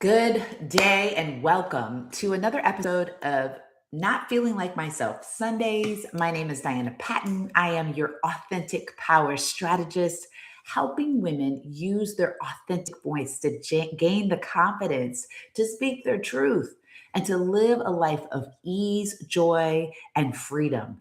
Good day and welcome to another episode of Not Feeling Like Myself Sundays. My name is Diana Patton. I am your authentic power strategist, helping women use their authentic voice to gain the confidence to speak their truth and to live a life of ease, joy, and freedom.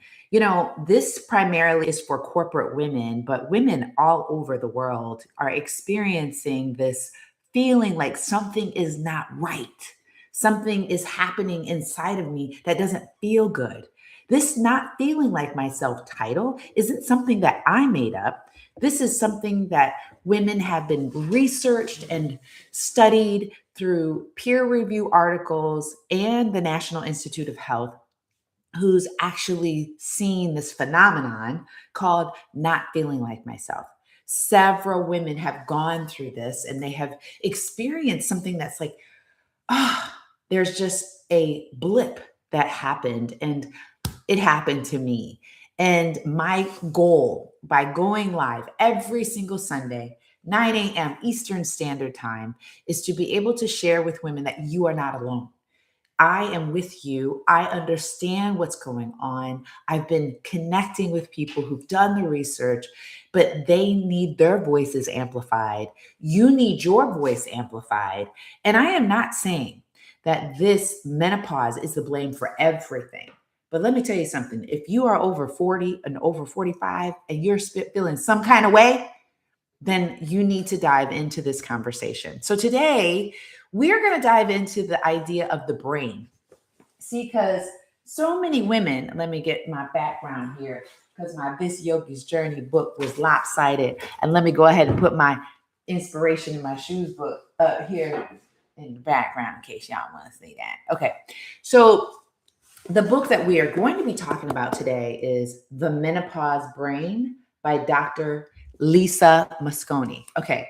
This primarily is for corporate women, but women all over the world are experiencing this feeling like something is not right. Something is happening inside of me that doesn't feel good. This not feeling like myself title isn't something that I made up. This is something that women have been researched and studied through peer review articles and the National Institute of Health, who's actually seen this phenomenon called not feeling like myself. Several women have gone through this and they have experienced something that's like, there's just a blip that happened and it happened to me. And my goal by going live every single Sunday, 9 a.m. Eastern Standard Time, is to be able to share with women that you are not alone. I am with you. I understand what's going on. I've been connecting with people who've done the research, but they need their voices amplified. You need your voice amplified. And I am not saying that this menopause is the blame for everything. But let me tell you something. If you are over 40 and over 45 and you're feeling some kind of way, then you need to dive into this conversation. So today, we're going to dive into the idea of the brain. See, because so many women, let me get my background here, because my This Yogi's Journey book was lopsided. And let me go ahead and put my inspiration in my shoes book up here in the background in case y'all want to see that. Okay, so the book that we are going to be talking about today is The Menopause Brain by Dr. Lisa Mosconi. Okay,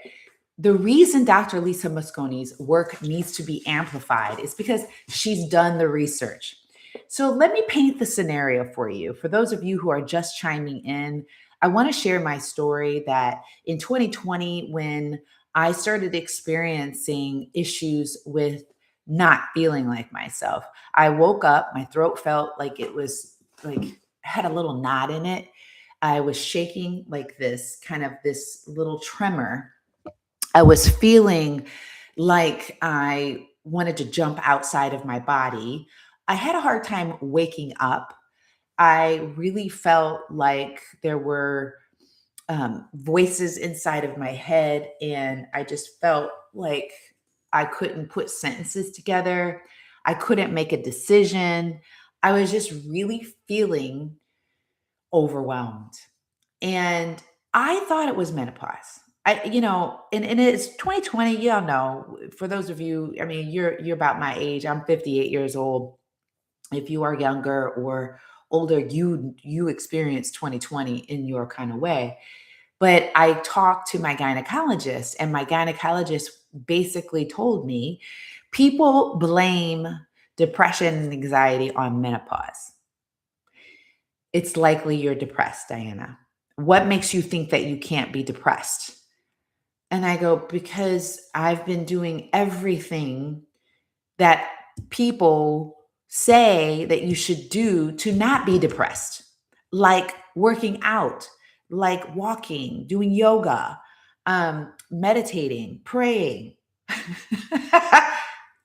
the reason Dr. Lisa Mosconi's work needs to be amplified is because she's done the research. So let me paint the scenario for you. For those of you who are just chiming in, I want to share my story that in 2020, when I started experiencing issues with not feeling like myself, I woke up, my throat felt like it was like had a little knot in it. I was shaking like this, kind of this little tremor. I was feeling like I wanted to jump outside of my body. I had a hard time waking up. I really felt like there were voices inside of my head, and I just felt like I couldn't put sentences together. I couldn't make a decision. I was just really feeling overwhelmed. And I thought it was menopause. And it's 2020, you don't know. For those of you, I mean, you're about my age. I'm 58 years old. If you are younger or older, you experience 2020 in your kind of way. But I talked to my gynecologist, and my gynecologist basically told me people blame depression and anxiety on menopause. It's likely you're depressed, Diana. What makes you think that you can't be depressed? And I go, because I've been doing everything that people say that you should do to not be depressed, like working out, like walking, doing yoga, meditating, praying,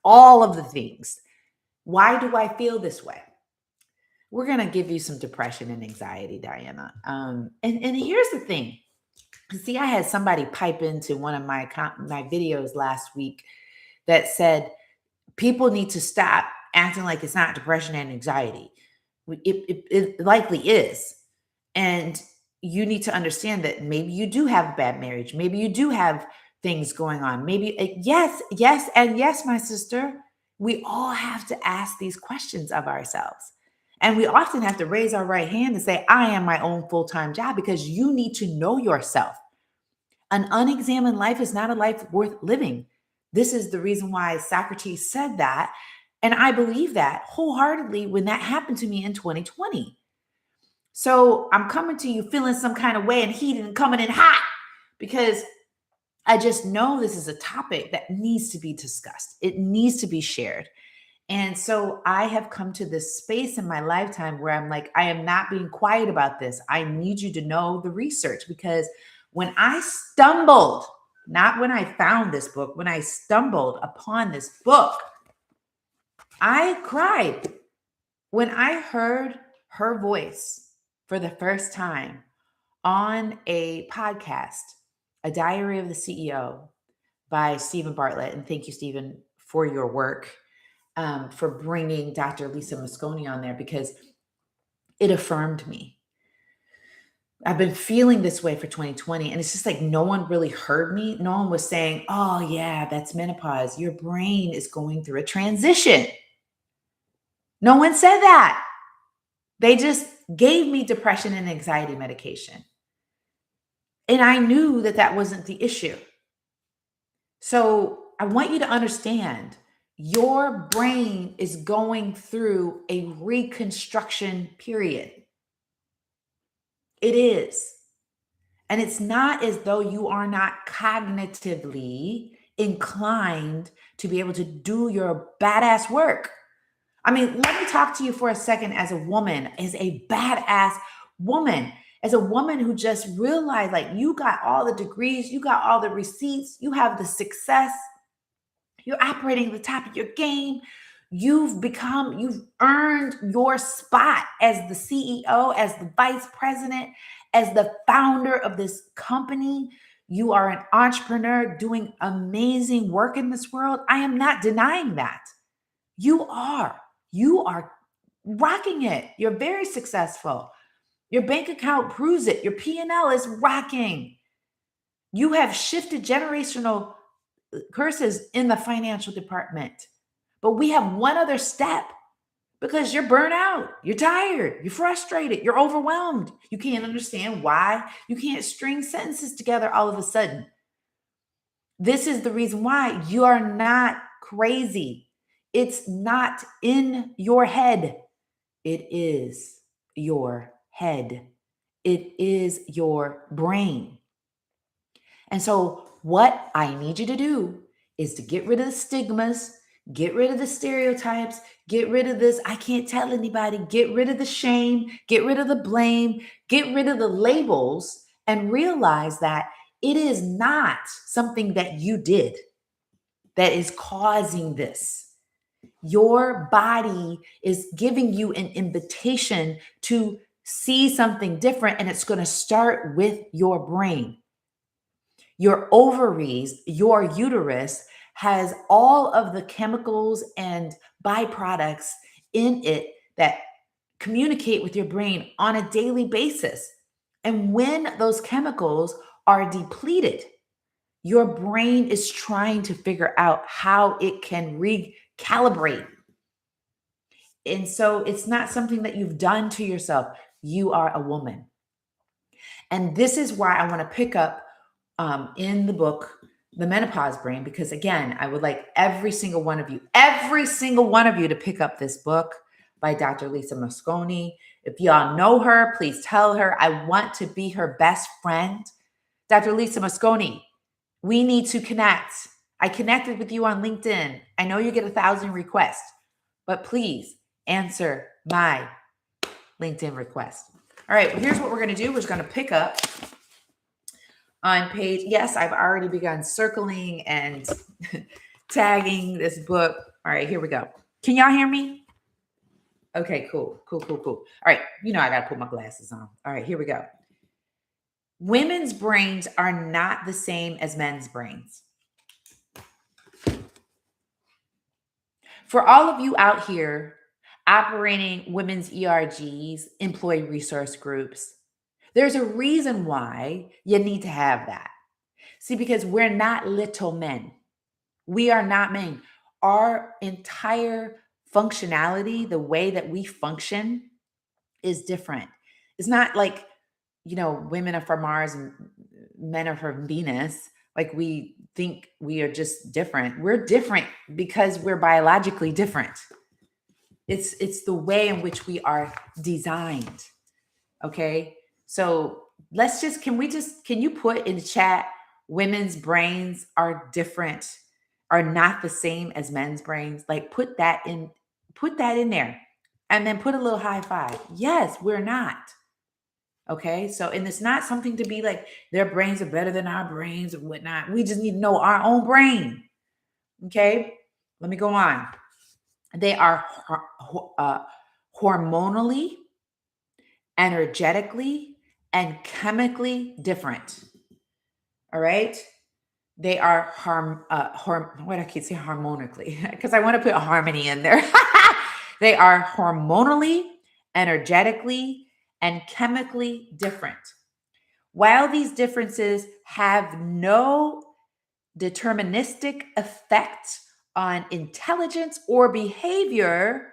all of the things. Why do I feel this way? We're going to give you some depression and anxiety, Diana. And here's the thing. See, I had somebody pipe into one of my videos last week that said people need to stop acting like it's not depression and anxiety. It likely is. And you need to understand that maybe you do have a bad marriage. Maybe you do have things going on. Maybe, yes, and yes, my sister. We all have to ask these questions of ourselves. And we often have to raise our right hand and say, I am my own full-time job, because you need to know yourself. An unexamined life is not a life worth living. This is the reason why Socrates said that. And I believe that wholeheartedly when that happened to me in 2020. So I'm coming to you feeling some kind of way and heated and coming in hot because I just know this is a topic that needs to be discussed. It needs to be shared. And so I have come to this space in my lifetime where I'm like, I am not being quiet about this. I need you to know the research, because when I stumbled, not when I found this book, when I stumbled upon this book, I cried when I heard her voice for the first time on a podcast, A Diary of the CEO by Stephen Bartlett. And thank you, Stephen, for your work, for bringing Dr. Lisa Mosconi on there, because it affirmed me. I've been feeling this way for 2020, and it's just like no one really heard me. No one was saying, oh, yeah, that's menopause. Your brain is going through a transition. No one said that. They just gave me depression and anxiety medication. And I knew that that wasn't the issue. So I want you to understand, your brain is going through a reconstruction period. It is. And it's not as though you are not cognitively inclined to be able to do your badass work. I mean, let me talk to you for a second as a woman, as a badass woman, as a woman who just realized, like, you got all the degrees, you got all the receipts, you have the success, you're operating at the top of your game. You've earned your spot as the CEO, as the vice president, as the founder of this company. You are an entrepreneur doing amazing work in this world. I am not denying that. You are rocking it. You're very successful. Your bank account proves it. Your P&L is rocking. You have shifted generational curses in the financial department. But we have one other step, because you're burnt out, you're tired, you're frustrated, you're overwhelmed. You can't understand why. You can't string sentences together all of a sudden. This is the reason why. You are not crazy. It's not in your head. It is your head. It is your brain. And so what I need you to do is to get rid of the stigmas, get rid of the stereotypes, get rid of this, I can't tell anybody, get rid of the shame, get rid of the blame, get rid of the labels, and realize that it is not something that you did that is causing this. Your body is giving you an invitation to see something different, and it's going to start with your brain. Your ovaries, your uterus has all of the chemicals and byproducts in it that communicate with your brain on a daily basis. And when those chemicals are depleted, your brain is trying to figure out how it can recalibrate. And so it's not something that you've done to yourself. You are a woman. And this is why I want to pick up in the book, The Menopause Brain, because again, I would like every single one of you to pick up this book by Dr. Lisa Mosconi. If y'all know her, please tell her I want to be her best friend. Dr. Lisa Mosconi, we need to connect. I connected with you on LinkedIn. I know you get 1,000 requests, but please answer my LinkedIn request. All right, well, here's what we're going to do. We're just going to pick up on page, yes, I've already begun circling and tagging this book. All right, here we go. Can y'all hear me? Okay, cool. All right, I got to put my glasses on. All right, here we go. Women's brains are not the same as men's brains. For all of you out here operating women's ERGs, employee resource groups, there's a reason why you need to have that. See, because we're not little men. We are not men. Our entire functionality, the way that we function, is different. It's not like, women are from Mars and men are from Venus. Like, we think we are just different. We're different because we're biologically different. It's the way in which we are designed. Okay. So can you put in the chat, women's brains are different, are not the same as men's brains. Like put that in there and then put a little high five. Yes, we're not. Okay. So, and it's not something to be like their brains are better than our brains or whatnot. We just need to know our own brain. Okay. Let me go on. They are hormonally, energetically, and chemically different. All right. They are what I keep saying harmonically because I want to put harmony in there. They are hormonally, energetically, and chemically different. While these differences have no deterministic effect on intelligence or behavior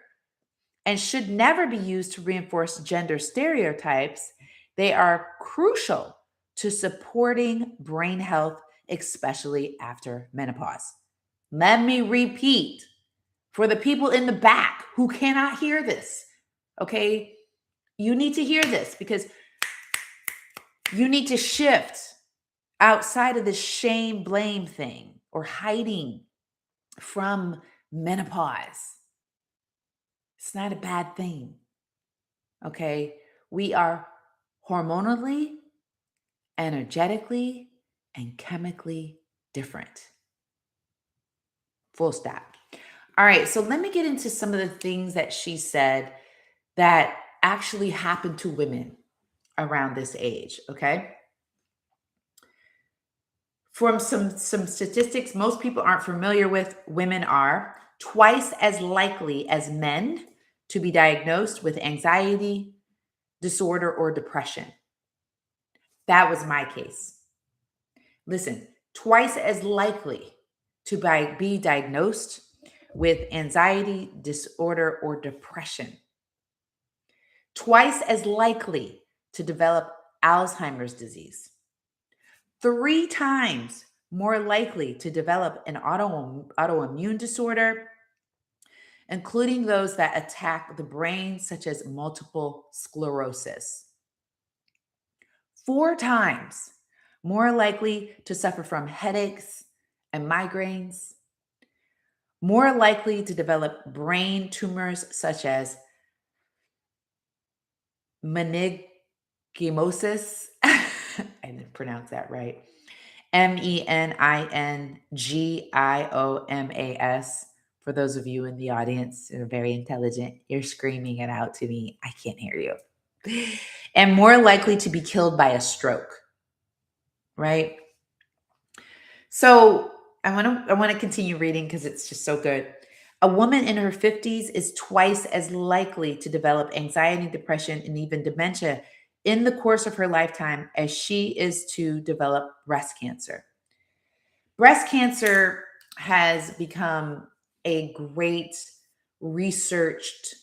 and should never be used to reinforce gender stereotypes, they are crucial to supporting brain health, especially after menopause. Let me repeat for the people in the back who cannot hear this, okay? You need to hear this because you need to shift outside of this shame blame thing or hiding from menopause. It's not a bad thing. Okay. We are hormonally, energetically, and chemically different. Full stop. All right. So let me get into some of the things that she said that actually happen to women around this age. Okay. From some statistics most people aren't familiar with, women are twice as likely as men to be diagnosed with anxiety disorder or depression. That was my case. Listen, twice as likely to be diagnosed with anxiety disorder or depression. Twice as likely to develop Alzheimer's disease. 3 times more likely to develop an autoimmune disorder, including those that attack the brain, such as multiple sclerosis. 4 times more likely to suffer from headaches and migraines, more likely to develop brain tumors such as meningiomas. I didn't pronounce that right. meningiomas. For those of you in the audience who are very intelligent, you're screaming it out to me. I can't hear you. And more likely to be killed by a stroke, right? So I want to continue reading because it's just so good. A woman in her 50s is twice as likely to develop anxiety, depression, and even dementia in the course of her lifetime as she is to develop breast cancer. Breast cancer has become a great researched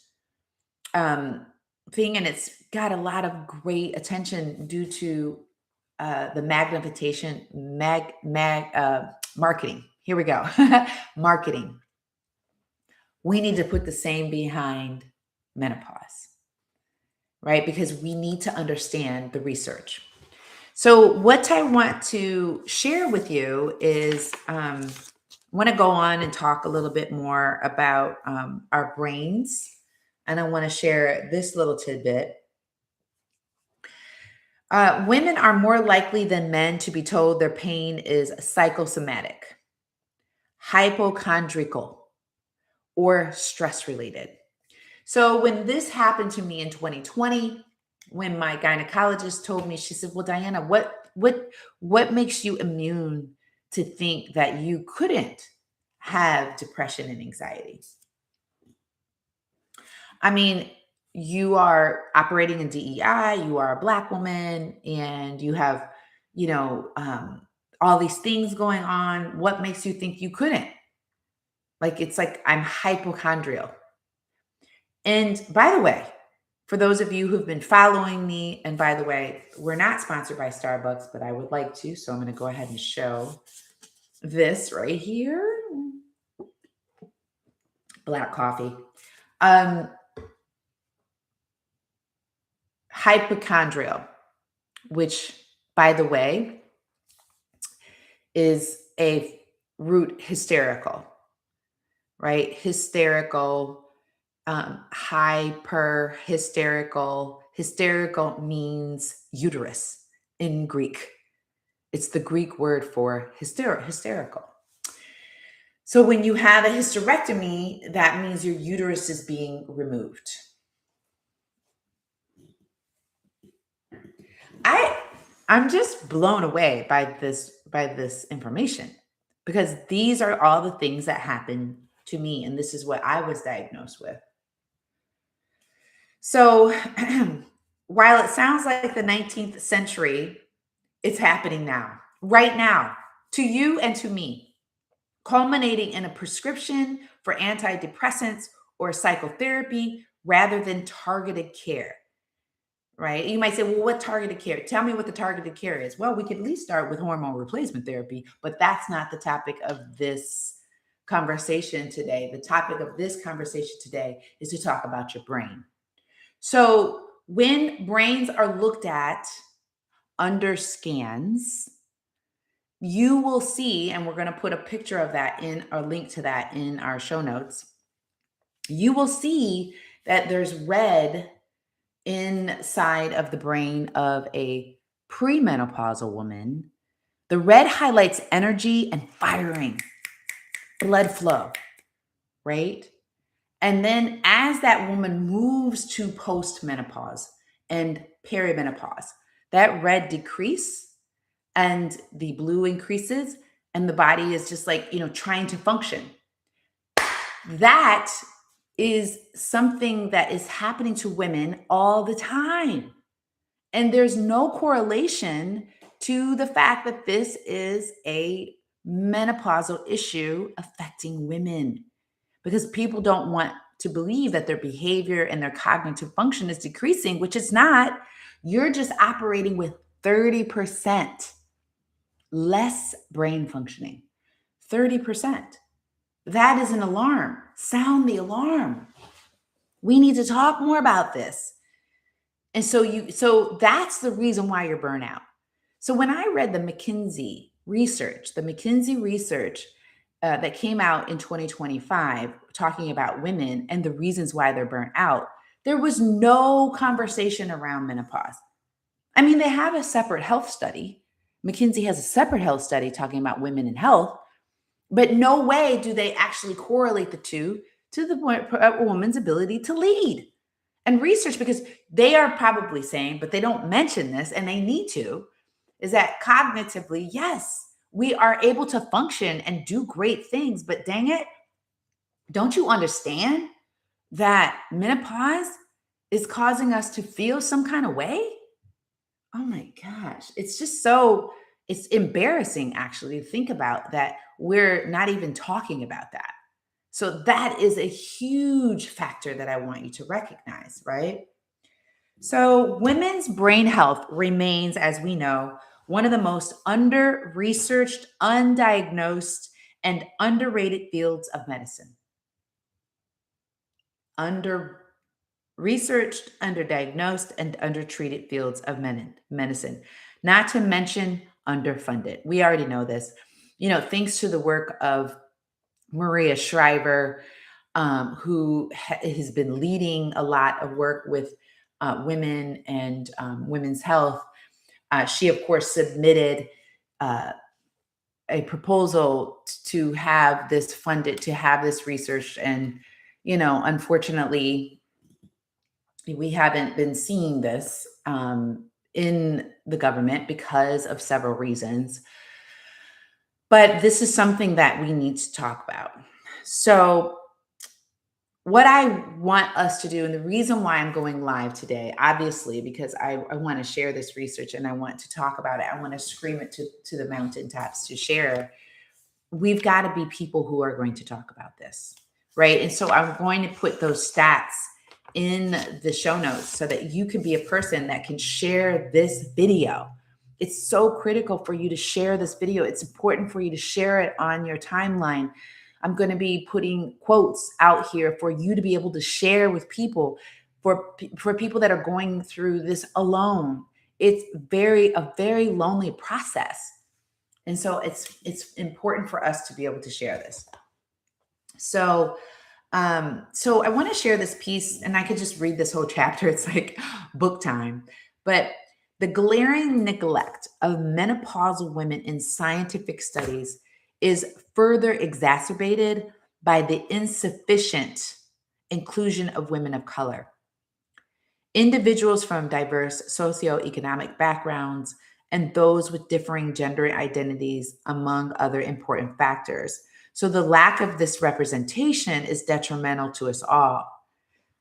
thing, and it's got a lot of great attention due to the magnification, marketing. Here we go. Marketing. We need to put the same behind menopause, right? Because we need to understand the research. So, what I want to share with you is I want to go on and talk a little bit more about our brains. And I want to share this little tidbit. Women are more likely than men to be told their pain is psychosomatic, hypochondriacal, or stress related. So when this happened to me in 2020, when my gynecologist told me, she said, "Well, Diana, what makes you immune to think that you couldn't have depression and anxiety? I mean, you are operating in DEI, you are a Black woman, and you have, all these things going on. What makes you think you couldn't?" Like, it's like I'm hypochondrial. And by the way, for those of you who've been following me, and by the way, we're not sponsored by Starbucks, but I would like to. So I'm going to go ahead and show this right here. Black coffee. Hypochondrial, which, by the way, is a root hysterical, right? Hysterical, hyper hysterical. Hysterical means uterus in Greek. It's the Greek word for hysterical. So when you have a hysterectomy, that means your uterus is being removed. I'm just blown away by this information, because these are all the things that happen to me, and this is what I was diagnosed with. So while it sounds like the 19th century, it's happening now, right now, to you and to me, culminating in a prescription for antidepressants or psychotherapy rather than targeted care. Right? You might say, well, what targeted care? Tell me what the targeted care is. Well, we could at least start with hormone replacement therapy, but that's not the topic of this conversation today. The topic of this conversation today is to talk about your brain. So, when brains are looked at under scans, you will see, and we're going to put a picture of that in, or link to that in our show notes. You will see that there's red inside of the brain of a premenopausal woman. The red highlights energy and firing, blood flow, right? And then as that woman moves to postmenopause and perimenopause, that red decreases and the blue increases, and the body is just like, trying to function. That is something that is happening to women all the time. And there's no correlation to the fact that this is a menopausal issue affecting women, because people don't want to believe that their behavior and their cognitive function is decreasing, which it's not. You're just operating with 30% less brain functioning. 30%. That is an alarm. Sound the alarm. We need to talk more about this. And so that's the reason why you're burnout. So when I read the McKinsey research that came out in 2025, talking about women and the reasons why they're burnt out, there was no conversation around menopause. I mean, they have a separate health study. McKinsey has a separate health study talking about women and health, but no way do they actually correlate the two to the point a woman's ability to lead. And research, because they are probably saying, but they don't mention this, and they need to, is that cognitively, yes, we are able to function and do great things, but dang it, don't you understand that menopause is causing us to feel some kind of way? Oh my gosh, it's embarrassing actually to think about that we're not even talking about that. So that is a huge factor that I want you to recognize, right? So women's brain health remains, as we know, one of the most under-researched, undiagnosed, and underrated fields of medicine. Under-researched, underdiagnosed, and undertreated fields of medicine. Not to mention underfunded. We already know this. Thanks to the work of Maria Shriver, who has been leading a lot of work with women and women's health. She, of course, submitted a proposal to have this funded, to have this research. And, unfortunately, we haven't been seeing this in the government because of several reasons. But this is something that we need to talk about. So what I want us to do, and the reason why I'm going live today, obviously, because I want to share this research and I want to talk about it. I want to scream it to the mountaintops to share. We've got to be people who are going to talk about this, right? And so I'm going to put those stats in the show notes so that you can be a person that can share this video. It's so critical for you to share this video. It's important for you to share it on your timeline. I'm going to be putting quotes out here for you to be able to share with people, for people that are going through this alone. It's a very lonely process, And so it's important for us to be able to share this. So so I want to share this piece, and I could just read this whole chapter. It's like book time. But the glaring neglect of menopausal women in scientific studies is further exacerbated by the insufficient inclusion of women of color. Individuals from diverse socioeconomic backgrounds and those with differing gender identities, among other important factors. So, the lack of this representation is detrimental to us all.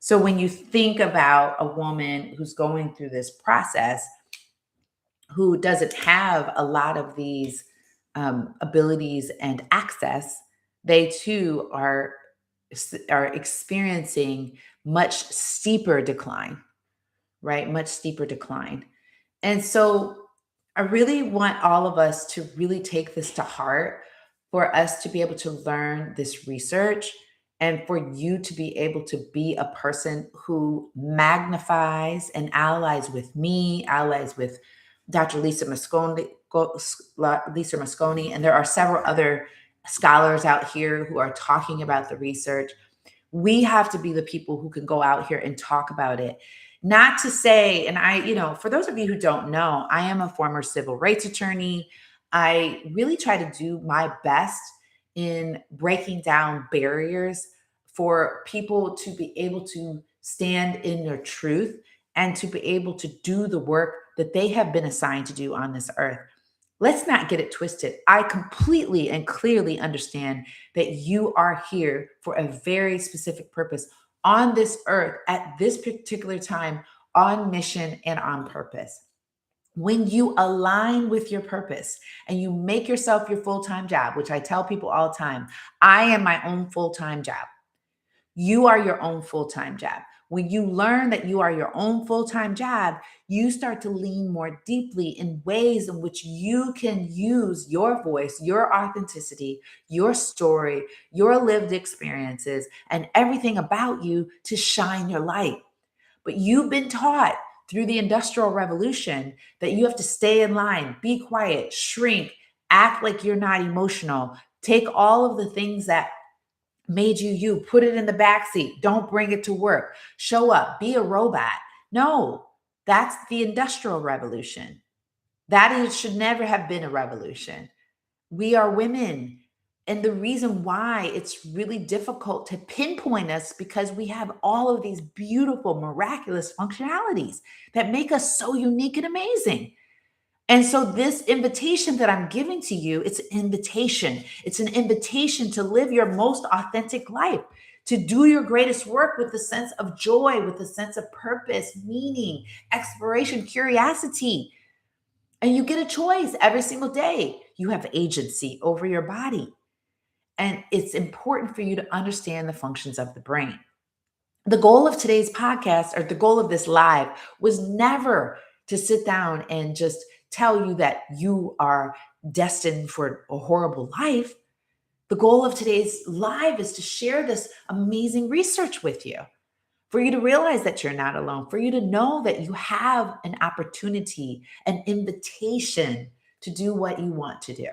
So, when you think about a woman who's going through this process, who doesn't have a lot of these abilities and access, they too are experiencing much steeper decline, right? Much steeper decline. And so I really want all of us to really take this to heart, for us to be able to learn this research, and for you to be able to be a person who magnifies and allies with me, allies with Dr. Lisa Mosconi, and there are several other scholars out here who are talking about the research. We have to be the people who can go out here and talk about it. Not to say, and for those of you who don't know, I am a former civil rights attorney. I really try to do my best in breaking down barriers for people to be able to stand in their truth and to be able to do the work that they have been assigned to do on this earth. Let's not get it twisted. I completely and clearly understand that you are here for a very specific purpose on this earth at this particular time, on mission and on purpose. When you align with your purpose and you make yourself your full time job, which I tell people all the time, I am my own full time job. You are your own full time job. When you learn that you are your own full time job, you start to lean more deeply in ways in which you can use your voice, your authenticity, your story, your lived experiences, and everything about you to shine your light. But you've been taught through the Industrial Revolution that you have to stay in line, be quiet, shrink, act like you're not emotional, take all of the things that made you, put it in the back seat, don't bring it to work, show up, be a robot. No, that's the Industrial Revolution. Should never have been a revolution. We are women. And the reason why it's really difficult to pinpoint us, because we have all of these beautiful, miraculous functionalities that make us so unique and amazing. And so this invitation that I'm giving to you, it's an invitation. It's an invitation to live your most authentic life, to do your greatest work with a sense of joy, with a sense of purpose, meaning, exploration, curiosity. And you get a choice every single day. You have agency over your body. And it's important for you to understand the functions of the brain. The goal of today's podcast, or the goal of this live, was never to sit down and just tell you that you are destined for a horrible life. The goal of today's live is to share this amazing research with you, for you to realize that you're not alone, for you to know that you have an opportunity, an invitation to do what you want to do.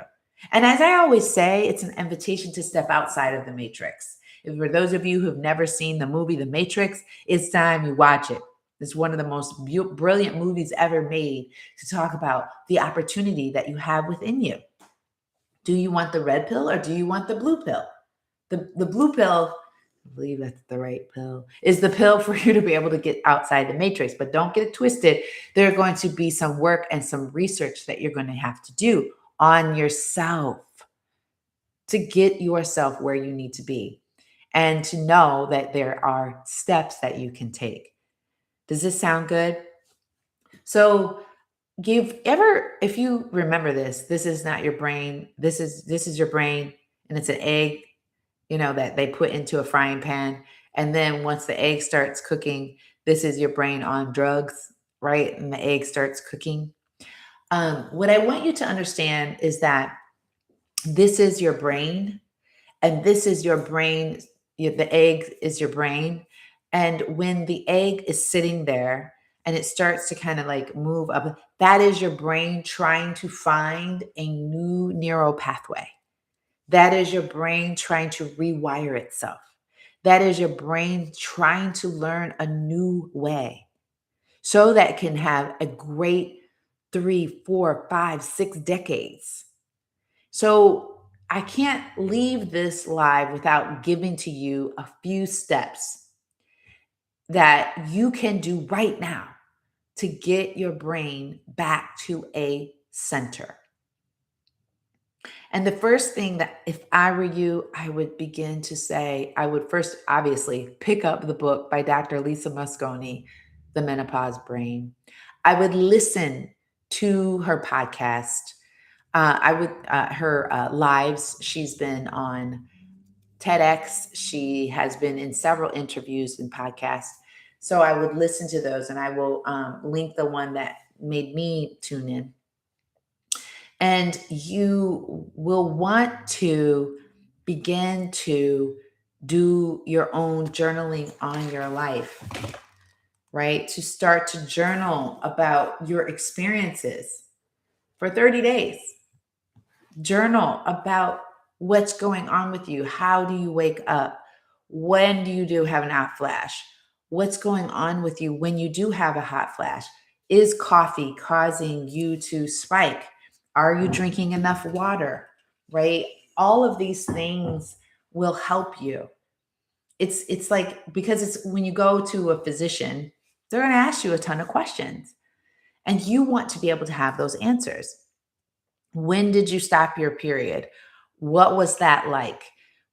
And as I always say, it's an invitation to step outside of the matrix. If for those of you who've never seen the movie The Matrix, it's time you watch it. It's one of the most brilliant movies ever made to talk about the opportunity that you have within you. Do you want the red pill or do you want the blue pill? The blue pill, I believe that's the right pill, is the pill for you to be able to get outside the matrix. But don't get it twisted. There are going to be some work and some research that you're going to have to do on yourself to get yourself where you need to be, and to know that there are steps that you can take. Does this sound good? So if you remember this is not your brain. This is your brain, and it's an egg, that they put into a frying pan. And then once the egg starts cooking, this is your brain on drugs, right? And the egg starts cooking. What I want you to understand is that this is your brain, and this is your brain. The egg is your brain. And when the egg is sitting there and it starts to kind of like move up, That is your brain trying to find a new neural pathway. That is your brain trying to rewire itself. That is your brain trying to learn a new way so that it can have a great 3, 4, 5, 6 decades. So I can't leave this live without giving to you a few steps that you can do right now to get your brain back to a center. And the first thing that, if I were you, I would begin to say, I would first obviously pick up the book by Dr. Lisa Mosconi, The Menopause Brain. I would listen to her podcast. I would, her lives. She's been on TEDx. She has been in several interviews and podcasts. So I would listen to those, and I will link the one that made me tune in. And you will want to begin to do your own journaling on your life, right? To start to journal about your experiences for 30 days. Journal about what's going on with you. How do you wake up? When do you have an hot flash? What's going on with you when you do have a hot flash? Is coffee causing you to spike? Are you drinking enough water? Right? All of these things will help you. It's like, because it's when you go to a physician, they're going to ask you a ton of questions, and you want to be able to have those answers. When did you stop your period? What was that like?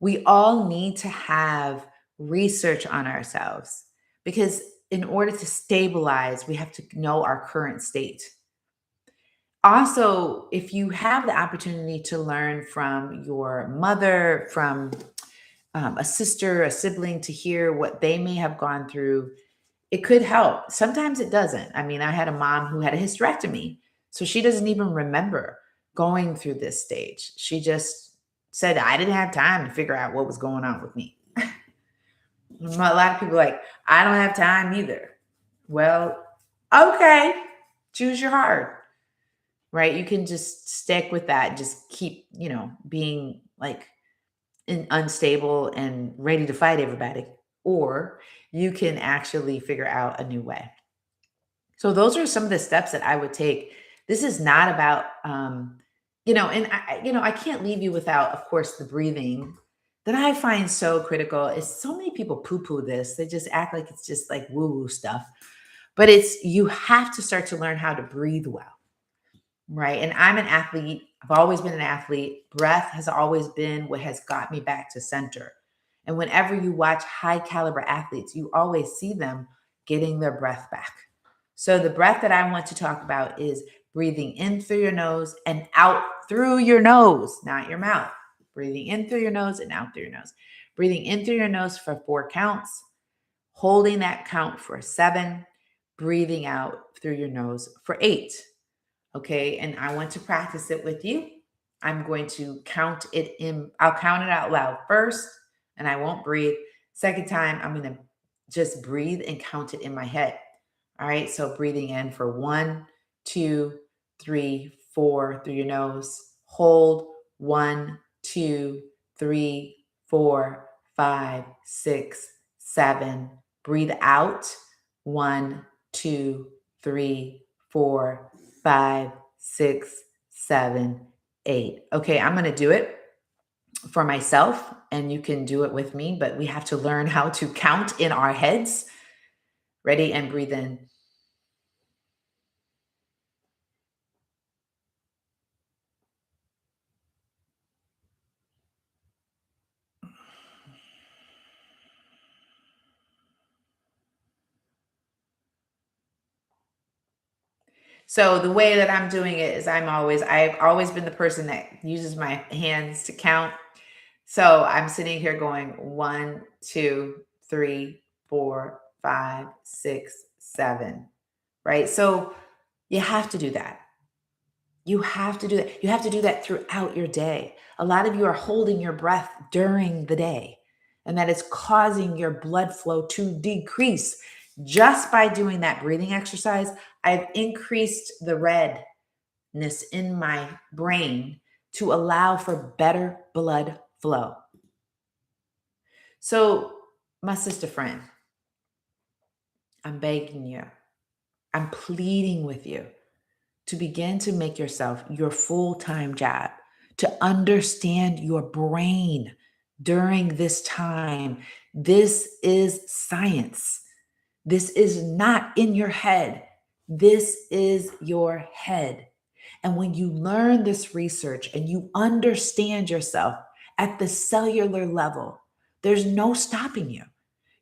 We all need to have research on ourselves, because in order to stabilize, we have to know our current state. Also, if you have the opportunity to learn from your mother, from a sister, a sibling, to hear what they may have gone through, it could help. Sometimes it doesn't. I mean, I had a mom who had a hysterectomy, so she doesn't even remember going through this stage. She just said, I didn't have time to figure out what was going on with me. A lot of people are like, I don't have time either. Well, okay, choose your heart, right? You can just stick with that, just keep, being like unstable and ready to fight everybody. Or you can actually figure out a new way. So those are some of the steps that I would take. This is not about, I can't leave you without, of course, the breathing that I find so critical. Is so many people poo-poo this. They just act like it's just like woo-woo stuff. But you have to start to learn how to breathe well, right? And I'm an athlete. I've always been an athlete. Breath has always been what has got me back to center. And whenever you watch high caliber athletes, you always see them getting their breath back. So the breath that I want to talk about is breathing in through your nose and out through your nose, not your mouth. Breathing in through your nose and out through your nose. Breathing in through your nose for 4 counts, holding that count for 7, breathing out through your nose for 8. Okay, and I want to practice it with you. I'm going to count it in. I'll count it out loud first, and I won't breathe. Second time, I'm going to just breathe and count it in my head. All right, so breathing in for 1, 2, 3, 4 through your nose. Hold 1, 2, 3, 4, 5, 6, 7. Breathe out 1, 2, 3, 4, 5, 6, 7, 8. Okay, I'm going to do it for myself, and you can do it with me, but we have to learn how to count in our heads. Ready? And breathe in. So the way that I'm doing it is I've always been the person that uses my hands to count. So I'm sitting here going 1, 2, 3, 4, 5, 6, 7. Right? So you have to do that. You have to do that. You have to do that throughout your day. A lot of you are holding your breath during the day, and that is causing your blood flow to decrease. Just by doing that breathing exercise, I've increased the redness in my brain to allow for better blood flow. So, my sister friend, I'm begging you, I'm pleading with you to begin to make yourself your full time job, to understand your brain during this time. This is science. This is not in your head. This is your head. And when you learn this research and you understand yourself at the cellular level, there's no stopping you.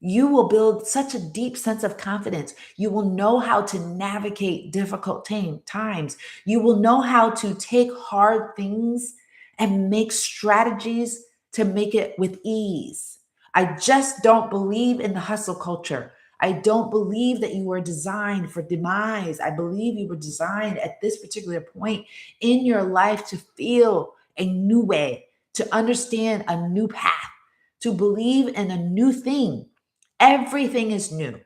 You will build such a deep sense of confidence. You will know how to navigate difficult times. You will know how to take hard things and make strategies to make it with ease. I just don't believe in the hustle culture. I don't believe that you were designed for demise. I believe you were designed at this particular point in your life to feel a new way, to understand a new path, to believe in a new thing. Everything is new.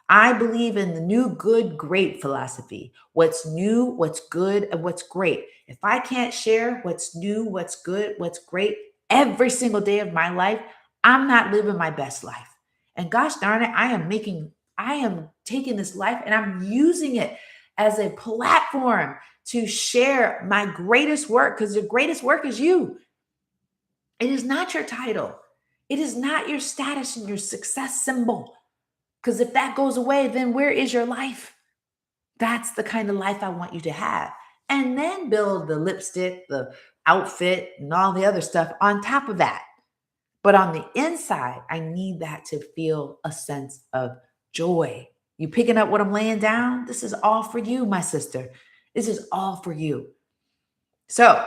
I believe in the new, good, great philosophy. What's new, what's good, and what's great. If I can't share what's new, what's good, what's great every single day of my life, I'm not living my best life. And gosh darn it, I am taking this life and I'm using it as a platform to share my greatest work because the greatest work is you. It is not your title. It is not your status and your success symbol. Because if that goes away, then where is your life? That's the kind of life I want you to have. And then build the lipstick, the outfit, and all the other stuff on top of that. But on the inside, I need that to feel a sense of joy. You picking up what I'm laying down? This is all for you, my sister. This is all for you. So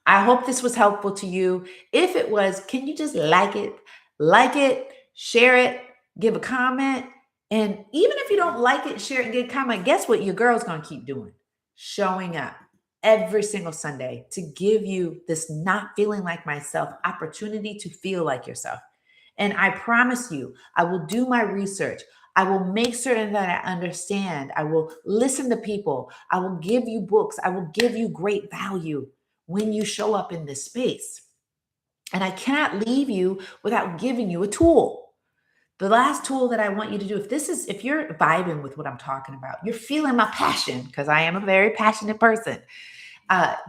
I hope this was helpful to you. If it was, can you just like it, share it, give a comment? And even if you don't like it, share it, and give a comment, guess what your girl's going to keep doing? Showing up every single Sunday to give you this not feeling like myself opportunity to feel like yourself. And I promise you, I will do my research. I will make certain that I understand. I will listen to people. I will give you books. I will give you great value when you show up in this space. And I cannot leave you without giving you a tool. The last tool that I want you to do, if you're vibing with what I'm talking about, you're feeling my passion, because I am a very passionate person,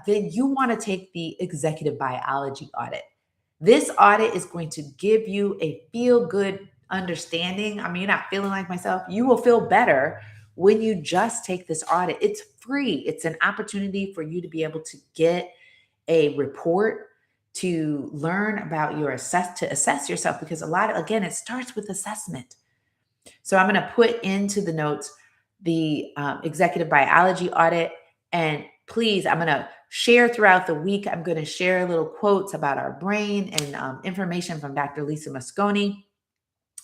then you want to take the executive biology audit. This audit is going to give you a feel good understanding. I mean, you're not feeling like myself. You will feel better when you just take this audit. It's free. It's an opportunity for you to be able to get a report, to learn about to assess yourself, because again, it starts with assessment. So I'm going to put into the notes the executive biology audit. And please, I'm going to share throughout the week. I'm going to share little quotes about our brain and information from Dr. Lisa Mosconi.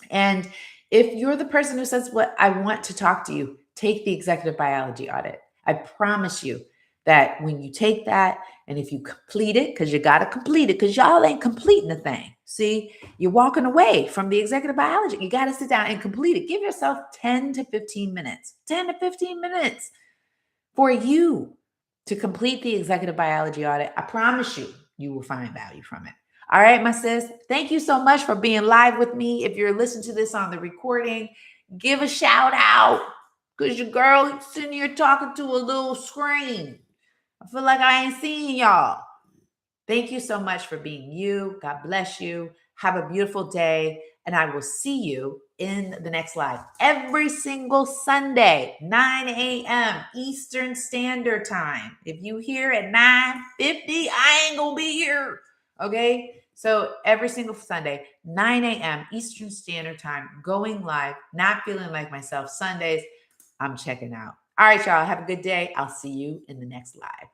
And if you're the person who says, "What I want to talk to you," take the executive biology audit. I promise you that when you take that, and if you complete it, because you got to complete it, because y'all ain't completing the thing. See, you're walking away from the executive biology. You got to sit down and complete it. Give yourself 10 to 15 minutes, 10 to 15 minutes for you to complete the executive biology audit. I promise you, you will find value from it. All right, my sis, thank you so much for being live with me. If you're listening to this on the recording, give a shout out, because your girl sitting here talking to a little screen. I feel like I ain't seeing y'all. Thank you so much for being you. God bless you. Have a beautiful day. And I will see you in the next live every single Sunday, 9 a.m. Eastern Standard Time. If you here at 9:50, I ain't going to be here. Okay? So every single Sunday, 9 a.m. Eastern Standard Time, going live, not feeling like myself. Sundays, I'm checking out. All right, y'all. Have a good day. I'll see you in the next live.